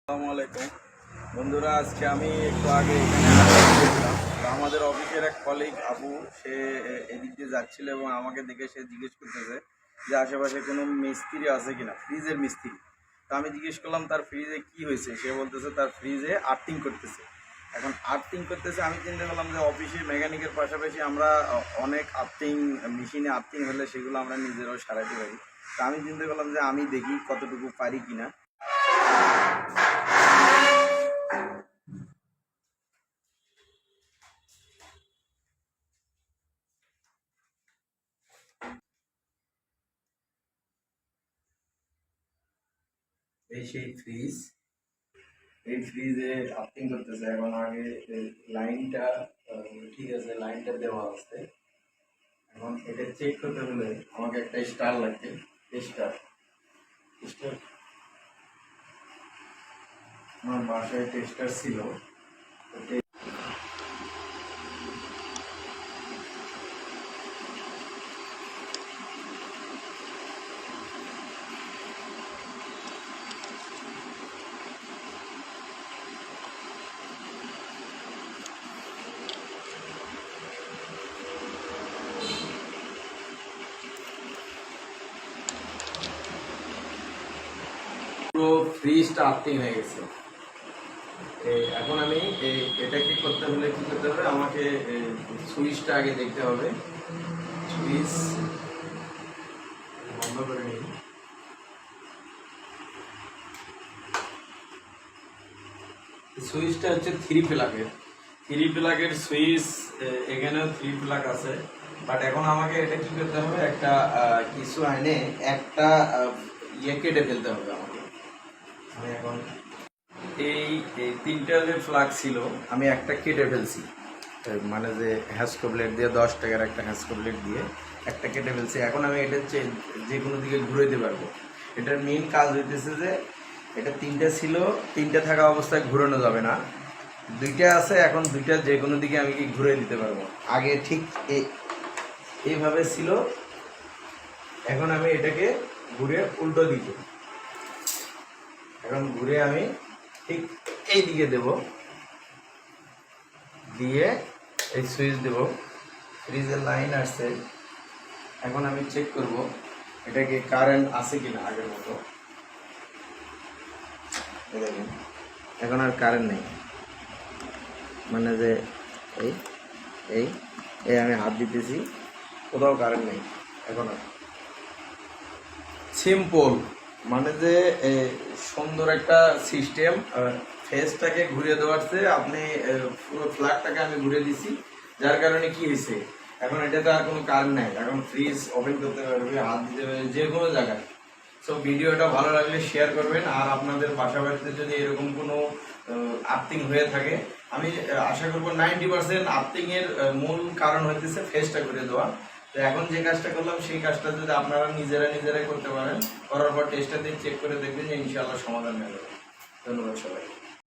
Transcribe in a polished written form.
আসসালামু আলাইকুম বন্ধুরা, আজকে আমি একটু আগে এখানে গেছিলাম। তো আমাদের অফিসের এক কলিগ আপু, সে এদিক দিয়ে যাচ্ছিল এবং আমাকে দেখে সে জিজ্ঞেস করতেছে যে আশেপাশে কোনো মিস্ত্রি আছে কিনা, ফ্রিজের মিস্ত্রি। তো আমি জিজ্ঞেস করলাম তার ফ্রিজে কি হয়েছে। সে বলতেছে তার ফ্রিজে আর্থিং করতেছে। এখন আর্থিং করতেছে, আমি চিন্তা করলাম যে অফিসে মেকানিকের পাশাপাশি আমরা অনেক আর্থিং মেশিনে আর্থিং হলে সেগুলো আমরা নিজেরাও সারাতে পারি। তো আমি চিন্তা করলাম যে আমি দেখি কতটুকু পারি কিনা। এই সেই ফ্রিজ, এই ফ্রিজে আর্থিং করতেছে। এখন আগে লাইনটা ঠিক আছে, লাইনটা দেওয়া আছে। এখন এটা চেক করতে হলে আমাকে একটা স্টার লাগবে। স্টার স্টার আমার বাসায় টেস্টার ছিল। পুরো ফ্রিজটা আর্থিং হয়ে গেছে। এখন আমি এটাকে করতে হলে কি করতে হবে, আমাকে সুইচটা আগে দেখতে হবে। সুইচ বন্ধ করে নিই। সুইচটা হচ্ছে থ্রি প্লাগের সুইচ। এখানেও থ্রি প্লাগ আছে, বাট এখন আমাকে এটা কি করতে হবে, একটা কিছু আইনে একটা ইয়ে কেটে ফেলতে হবে আমাকে। আমি এখন এই তিনটা যে প্লাগ ছিল আমি একটা কেটে ফেলছি, মানে যে হ্যাসকো ব্লেড দিয়ে 10 টাকার একটা হ্যাসকো ব্লেড দিয়ে একটা কেটে ফেলছি। এখন আমি এটা যে কোনো দিকে ঘুরে দিতে পারবো। এটার মেইন কাজ হইতেছে যে এটা তিনটা ছিল, তিনটা থাকা অবস্থায় ঘুরানো যাবে না, দুইটা আছে। এখন দুইটা যে কোনো দিকে আমি কি ঘুরে দিতে পারবো। আগে ঠিক এইভাবে ছিল, এখন আমি এটাকে ঘুরে উল্টো দিকে, এখন ঘুরে আমি ঠিক এই দিকে দেব, দিয়ে এই সুইচ দেব। ফ্রিজের লাইন আসছে। এখন আমি চেক করব এটাকে কারেন্ট আছে কিনা আগের মতো। দেখেন এখন আর কারেন্ট নেই, মানে যে এই এই এই আমি হাত দিতেছি, কোথাও কারেন্ট নেই এখন আর। সিম্পল, মানে যে সুন্দর একটা সিস্টেম। ফেসটাকে ঘুরিয়ে দেওয়ার চেয়ে আপনি পুরো ফ্ল্যাগটাকে আমি ঘুরে দিছি, যার কারণে কি হয়েছে, এখন এটাতে আর কোনো কারেন্ট নাই। এখন ফ্রিজ ওপেন করতে পারবে, হাত দিতে পারবে যে কোনো জায়গায়। সো ভিডিওটা ভালো লাগলে শেয়ার করবেন। আর আপনাদের বাসা বাড়িতে যদি এরকম কোনো আর্থিং হয়ে থাকে, আমি আশা করবো 90% আর্থিংয়ের মূল কারণ হইতেছে ফেসটা ঘুরে দেওয়া। তো এখন যে কাজটা করলাম সেই কাজটা যদি আপনারা নিজেরাই করতে পারেন, করার পর টেস্টটা দিয়ে চেক করে দেখবেন যে ইনশাআল্লাহ সমাধান হয়ে যাবে। ধন্যবাদ সবাই।